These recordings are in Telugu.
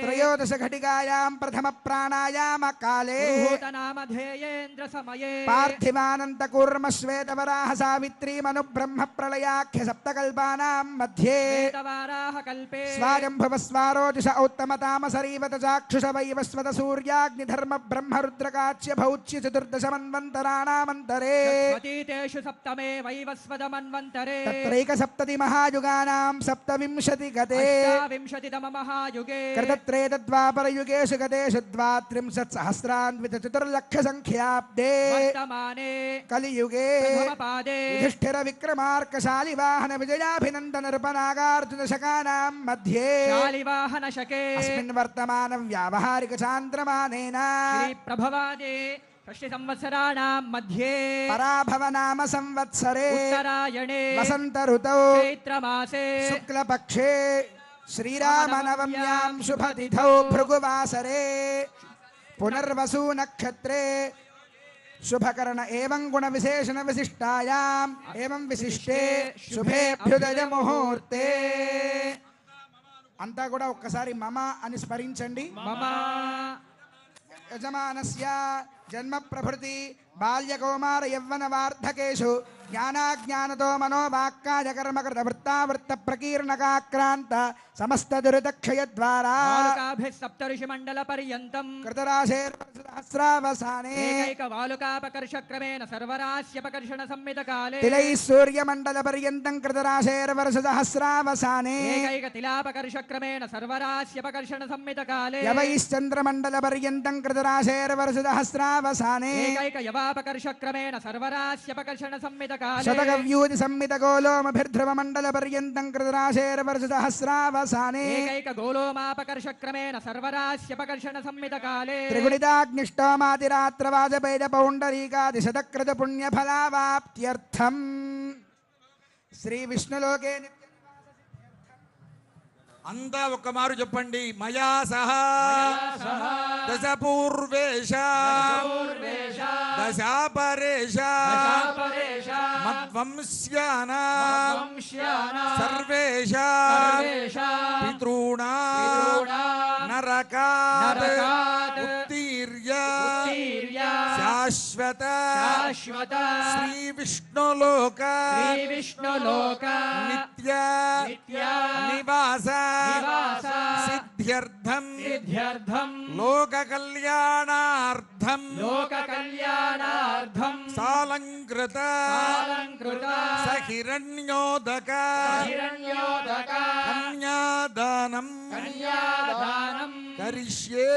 त्रयोदश घटिकायां प्रथम प्राणायाम काले नामधेयेन्द्र समये पार्थिवानंत कूर्म श्वेतवराह सावित्री मनु ब्रह्म प्रलयाख्य सप्तकल्पानां मध्ये श्वेतवाराह कल्पे स्वायंभुव स्वारोजिष औत्तमताम सरीवत चाक्षुष वैवस्वत सूर्याग्निधर्म ब्रह्म रुद्रकाच्य भौच्य चतुर्दश मन्वन्तराणामन्तरे तेषु सप्तमे वैवस्वत मन्वन्तरे तत्रैक सप्तति महायुगानां सप्तविंशति गते विंशतितम महायुगे कृतत्रेतद्वापर युगेषु गतेषु द्वात्रिंशत् सहस्रान्वित चतुर्लक्ष संख्याब्दे वर्तमाने कलियुगे प्रथमपादे युधिष्ठिर विक्रमार्क शालिवाहन विजयाभिनन्दन नृपनागार्जुन शकानां मध्ये शालिवाहन शके अस्मिन् वर्तमान व्यावहारिक चान्द्रमानेन प्रभवादे षष्टि संवत्सराणां मध्ये पराभव नाम संवत्सरे उत्तरायणे वसंत ऋतौ चैत्रमासे शुक्लपक्षे श्रीरामनवम्यां शुभतिथौ भृगुवासरे पुनर्वसु नक्षत्रे शुभकर्ण एवं गुण विशेषण विशिष्टायाम् एवं विशिष्टे शुभेभ्युदय मुहूर्ते अंता కూడా ఒక్కసారి మమ అని స్మరించండి. మమ యజమానస్య జన్మ ప్రభృతి బాల్య కౌమార యవ్వన వార్ధకేషు జ్ఞానాజ్ఞానతో మనోవాక్కాయ కర్మకృత వృత్తావృత్త ప్రకీర్ణకాక్రాంత సమస్త దురితక్షయ ద్వారా సప్తఋషి మండల పర్యంతం కృతరాశేర్సహస్రావసానే ఏకైక వాలుకాపకర్ష క్రమేణ సర్వరాశ్యపకర్షణ సంమిత కాలే తిలై సూర్య మండల పర్యంతం కృతరాశేర్వర్ష సహస్రావసానే ఏకైక తిలాపకర్ష క్రమేణ సర్వరాశ్యపకర్షణ సంమిత కాలే యవైశ్చంద్ర మండల పర్యంతం కృతరాశేర్వర్ష సహస్రావసానే ఏకైక యవాపకర్ష క్రమేణ సర్వరాశ్యపకర్షణ సంమిత కాలే శతకవ్యూతి సంమిత గోలోమభిర్ధ్రువ మండల పర్యంతం కృతరాశేర్వర్ష సహస్రావసానే ఏకైక గోలోమాపకర్ష క్రమేణ సర్వరాశ్యపకర్షణ సంమిత కాలే త్రిగుణితాగ్నిష్టోమాతిరాత్ర వాజపేయ పౌండరీకాది శతకృత పుణ్య ఫలావాప్త్యర్థం శ్రీ విష్ణులోకే అంతా ఒక్క మారు చెప్పండి. మయా సహా దశపూర్వేష దశాపరేష మద్వంశ్యానా సర్వేష పితॄణా నరకాత్ ఉత్తీర్య శాశ్వత శ్రీ విష్ణులోక నిత్య నివాస సిద్ధ్యర్థం లోక కళ్యాణార్థం సాలంకృత సహిరణ్యోదక కన్యాదానం కరిష్యే.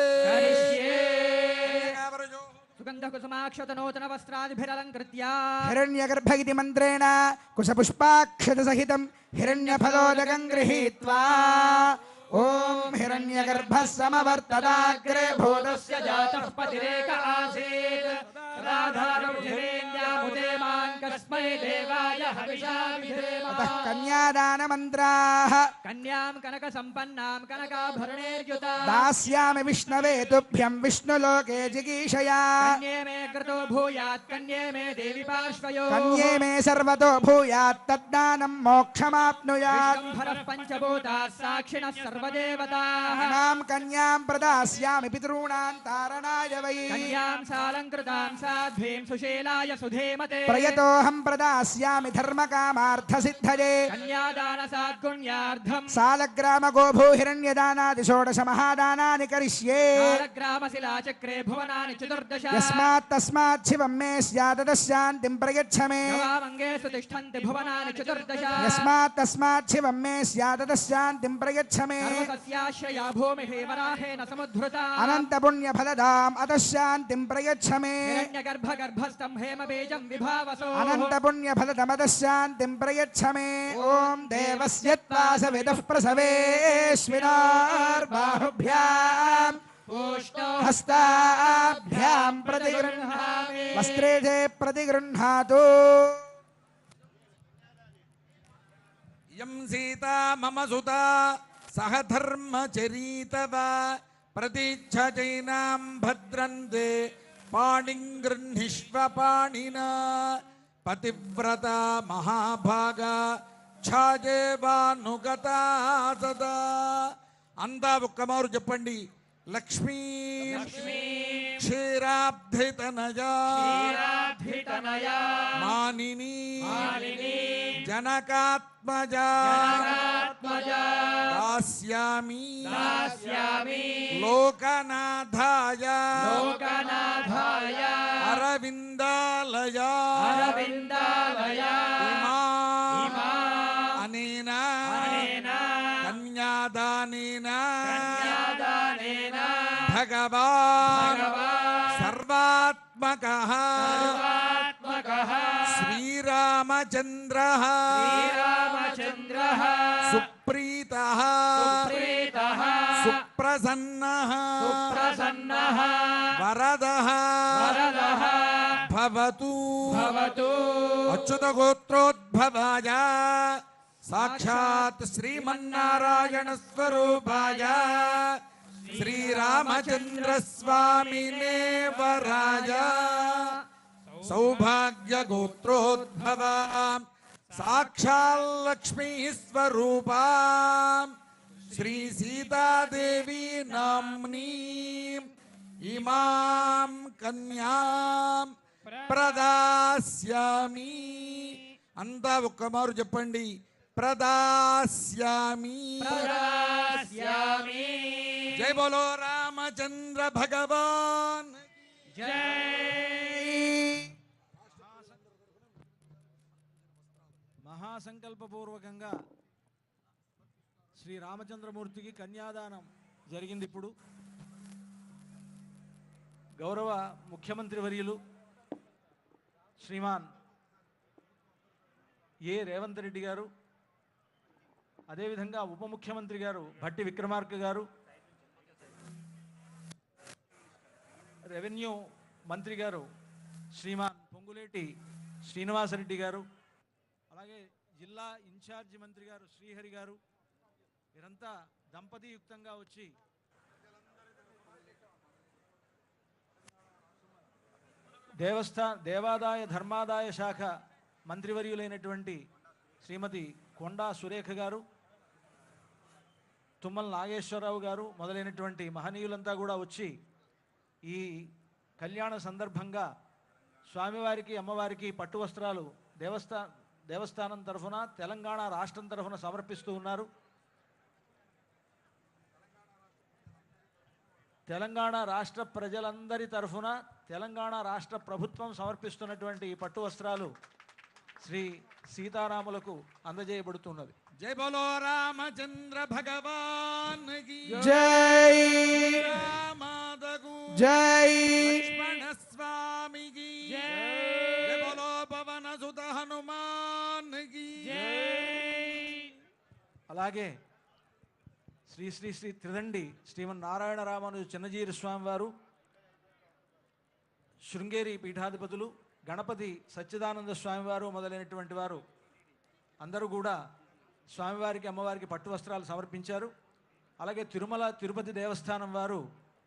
సుగంధ కుసుమాక్షత నూతన వస్త్రాదిభిరలంకృత్య హిరణ్యగర్భ ఇతి మంత్రేణ కుశపుష్పాక్షత సహితం హిరణ్యఫలోదకం గృహీత్వా ఓం హిరణ్యగర్భ సమవర్తదాగ్రే భూతస్య జాతః పతిరేక ఆసీత్ రాధారం జివేంద్యాముదే మాం కస్మై దేవాయ హవిషా విధేమ అతః కన్యాదాన మంత్రాః కన్యాం కనక సంపన్నాం కనకాభరణేర్యుతా దాస్యామి విష్ణవే తుభ్యం విష్ణులోకే జిగీషయా కన్యే మే కృతో భూయాత్ కన్యే మే దేవి పార్శ్వయో కన్యే మే సర్వతో భూయాత్ తద్దానం మోక్షమాప్నుయాత్ విశ్వంభరః పంచభూతాః సాక్షిణః సర్వదేవతాః ఇమాం కన్యాం ప్రదాస్యామి పితॄణాం తారణాయ వై కన్యాం సాలంకృతాం సాధ్వీం సుశీలాయ సుధేమతే ప్రయతోహం ప్రదాస్యామి ధర్మకామార్థ సిద్ధయే కన్యాదాన సాద్గుణ్యార్థం సాలగ్రామ గోభూ హిరణ్యదానాది షోడశ మహాదానాని కరిష్యే కాలగ్రామశిలాచక్రే భువనాని చతుర్దశ యస్మాత్ తస్మాత్ శివం మే స్యాదశాంతిం ప్రయచ్చ మే నవామంగేషు తిష్టంతి భువనాని చతుర్దశ యస్మాత్ తస్మాత్ శివం మే స్యాదశాంతిం ప్రయచ్చ మే సర్వసస్యాశ్రయా భూమిః వరాహేన సముద్ధృతా అనంత పుణ్య ఫలదాం అతశాంతిం ప్రయచ్చ మే హిరణ్యగర్భగర్భస్థం హేమబీజం విభావసో అనంత పుణ్య ఫలదమతశాంతిం ప్రయచ్చ మే ఓం దేవస్య త్వాసవిదః ప్రసవేష్మినార్బాహుభ్యాం హస్తాభ్యాం ప్రతిగృహ్ణామి వస్త్రేజే ప్రతిగృహ్ణాతు. యం సీతా మమ సుతా సహధర్మచరీతవ ప్రతిచ్ఛజైనాం భద్రంతే పాణిం గృహ్ణిష్వ పాణినా పతివ్రత మహాభాగా ఛాజేవానుగతా సదా అంతా ఒక్కమారు చెప్పండి. లక్ష్మీ క్షీరాబ్ధితనయా మానిని జనకాత్మజా దాస్యామి లోకనాథాయ అరవిందాలయా ఇమా అనేన కన్యాదానేన భగవాన్ సర్వాత్మకః శ్రీరామచంద్రః సుప్రీతః సుప్రసన్నః వరదః భవతు అచ్యుత గోత్రోద్భవాయ సాక్షాత్ శ్రీమన్నారాయణ స్వరూపాయ శ్రీరామచంద్ర స్వామినే వరాయ సౌభాగ్య గోత్రోద్భవ సాక్షాల్ లక్ష్మీ స్వరూపా శ్రీ సీతాదేవి నామ్ని ఇమాం కన్యాం ప్రదాస్యామి. అంతా ఒక్కమారు చెప్పండి. ప్రదాస్యామి. జై బోలో రామచంద్ర భగవాన్ మహాసంకల్పపూర్వకంగా శ్రీ రామచంద్రమూర్తికి కన్యాదానం జరిగింది. ఇప్పుడు గౌరవ ముఖ్యమంత్రి వర్యులు శ్రీమాన్ ఏ రేవంత్ రెడ్డి గారు, అదేవిధంగా ఉప ముఖ్యమంత్రి గారు భట్టి విక్రమార్క గారు, రెవెన్యూ మంత్రి గారు శ్రీమాన్ పొంగులేటి శ్రీనివాసరెడ్డి గారు, అలాగే జిల్లా ఇన్ఛార్జి మంత్రి గారు శ్రీహరి గారు, వీరంతా దంపతియుక్తంగా వచ్చి దేవాదాయ ధర్మాదాయ శాఖ మంత్రివర్యులైనటువంటి శ్రీమతి కొండా సురేఖ గారు, తుమ్మల నాగేశ్వరరావు గారు మొదలైనటువంటి మహనీయులంతా కూడా వచ్చి ఈ కళ్యాణ సందర్భంగా స్వామివారికి అమ్మవారికి పట్టు వస్త్రాలు దేవస్థానం తరఫున తెలంగాణ రాష్ట్రం తరఫున సమర్పిస్తూ ఉన్నారు. తెలంగాణ రాష్ట్ర ప్రజలందరి తరఫున తెలంగాణ రాష్ట్ర ప్రభుత్వం సమర్పిస్తున్నటువంటి ఈ పట్టు వస్త్రాలు శ్రీ సీతారాములకు అందజేయబడుతున్నది. జై బోలో రామచంద్ర భగవాన్ కి జై రామాదగు జై లక్ష్మణ స్వామికి జై బోలో పవన సుత హనుమాన్ కి అలాగే శ్రీ శ్రీ శ్రీ త్రిదండి శ్రీమన్నారాయణ రామానుజ చిన్నజీరి స్వామి వారు, శృంగేరి పీఠాధిపతులు గణపతి సచ్చిదానంద స్వామివారు మొదలైనటువంటి వారు అందరూ కూడా స్వామివారికి అమ్మవారికి పట్టు వస్త్రాలు సమర్పించారు. అలాగే తిరుమల తిరుపతి దేవస్థానం వారు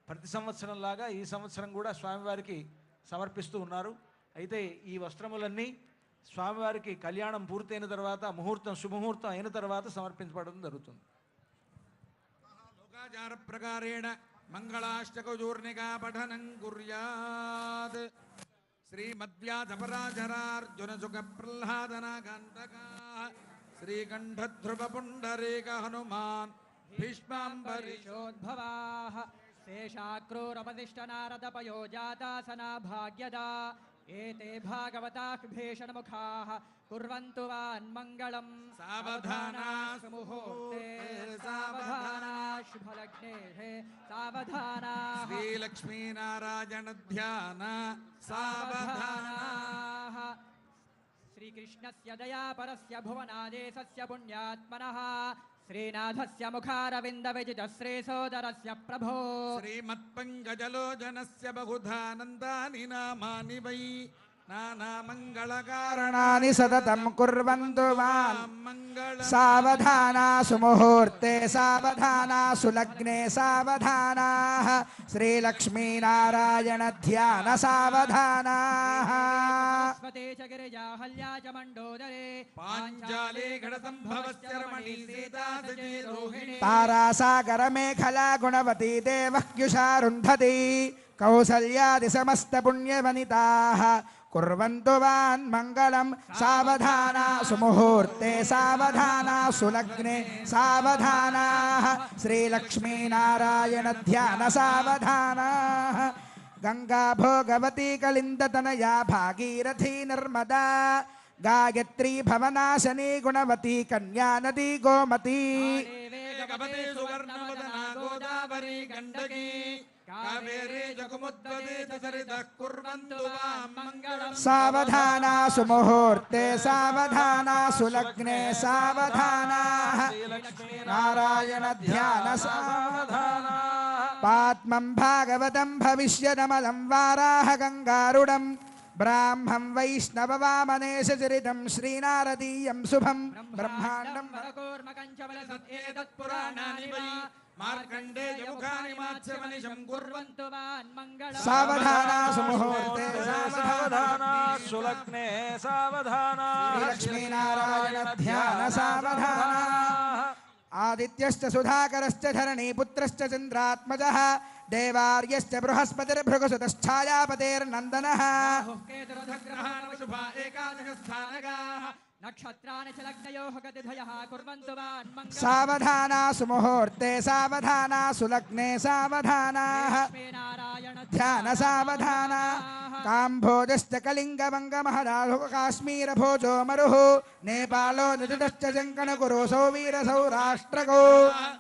ప్రతి సంవత్సరం లాగా ఈ సంవత్సరం కూడా స్వామివారికి సమర్పిస్తూ ఉన్నారు. అయితే ఈ వస్త్రములన్నీ స్వామివారికి కళ్యాణం పూర్తయిన తర్వాత శుభముహూర్తం అయిన తర్వాత సమర్పించబడడం జరుగుతుంది. లోకాచార ప్రకారేణ మంగళాష్టకూర్ణికా పఠనం కుర్యాత్. శ్రీమద్వ్యాధపరాజరార్జున సుఖ ప్రహ్లాదనాకాంతకా శ్రీకంఠ ధ్రువ పుండరీక హనుమాన్ భీష్మాంబరీషోద్భవాః శేషాక్రూరపతిష్ట నారద పయోజాతాసనా భాగ్యదా ఏతే భాగవతాః భీషణముఖాః కుర్వంతు వాన్మంగళం. సావధానా సుముహూర్తే సావధానా శుభలగ్నే సావధానా శ్రీలక్ష్మీనారాయణ ధ్యాన సావధానా. శ్రీకృష్ణస్య దయాపరస్య భువనాదేశస్య పుణ్యాత్మనః శ్రీనాథస్య ముఖారవింద విజిత శ్రీసోదరస్య ప్రభో శ్రీమత్పంకజలోచనస్య బహుధానందాని నామాని వై कारणानि सततं कुर्वन्तु माम् मङ्गल सावधाना सुमुहूर्ते सावधाना सुलग्ने सावधानाः श्रीलक्ष्मीनारायण ध्यान सावधानाः स्वते च गिरिजाहल्या च मण्डोदरे पाञ्चाली घटसम्भवस्य रमणी सीता सची रोहिणी तारासागर मेखला गुणवती देवह्युषारुन्धती कौसल्यादि समस्त पुण्यवनिताः कुर्वन्तु वान् मङ्गलं सावधाना सुमुहूर्ते सावधाना सुलग्ने सावधानाः श्रीलक्ष्मीनारायण ध्यान सावधानाः गंगा भोगवती कलिन्दतनया भागीरथी नर्मदा गायत्री भवनाशनी गुणवती कन्या नदी गोमती वेगवती सुवर्णवदना गोदावरी गण्डकी कावेरी जगमुद्वदित सरितः कुर्वन्तु वां मङ्गलम् सावधाना सुमुहूर्ते सावधाना सुलग्ने सावधानाः नारायण ध्यान सावधानाः पात्मं भागवतं भविष्यदमलं वाराह गंगारुडं ब्राह्मं वैष्णववामनेश चरितं श्रीनारदीयं शुभं ब्रह्माण्डं एतत्पुराणानि वै मार्कण्डेय मुखानि मात्स्यमनिशं कुर्वन्तु वान् मङ्गलम् सावधाना सुमुहूर्ते सावधाना सुलग्ने सावधाना लक्ष्मीनारायण ध्यान सावधानाः आदित्यश्च सुधाकरश्च धरणीपुत्रश्च चन्द्रात्मजः देवार्यश्च बृहस्पतिर्भृगसुतश्छायापतेर्नन्दनः शुभा एकादशस्थानकाः नक्षत्राणि च लग्नयोः गतिधयः कुर्वन्तु वान् मङ्गलम् सावधाना सुमुहूर्ते सावधाना सुलग्ने सावधानाः नारायण ध्यान सावधाना काम्भोजश्च कलिङ्गवङ्गमहदाहुः काश्मीरभोजो मरुः नेपालो निजुतश्च जङ्कणकुरु सौवीर सौराष्ट्रको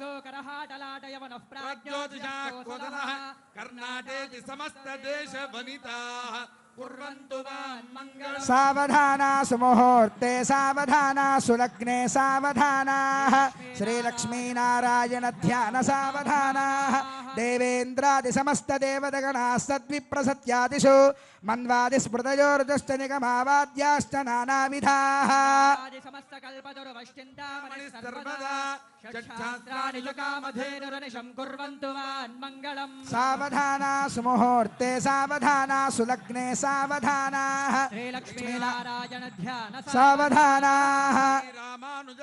गोकरहाटलाटयवनः प्रज्योतिषाः क्वदनः कर्णाटेति समस्तदेशवनिताः कुर्वन्तु वान् मङ्गलम् सावधाना सुमुहूर्ते सावधाना सुलग्ने सावधानाः श्रीलक्ष्मीनारायण ध्यान सावधानाः देवेन्द्रादि समस्त देवतगणाः सद्विप्रसत्यादिषु मन्वादिस्मृतयोर्दश्च निगमावाद्याश्च नानाविधाः समस्त कल्पतरुवश्चिन्तामणि सर्वदा षट्शास्त्राणि च कामधेनुरनिशं कुर्वन्तु वान् मङ्गलम् सावधाना सुमुहूर्ते सावधाना सुलग्ने सावधानाः श्रीलक्ष्मीनारायण ध्यान सावधानाः रामानुज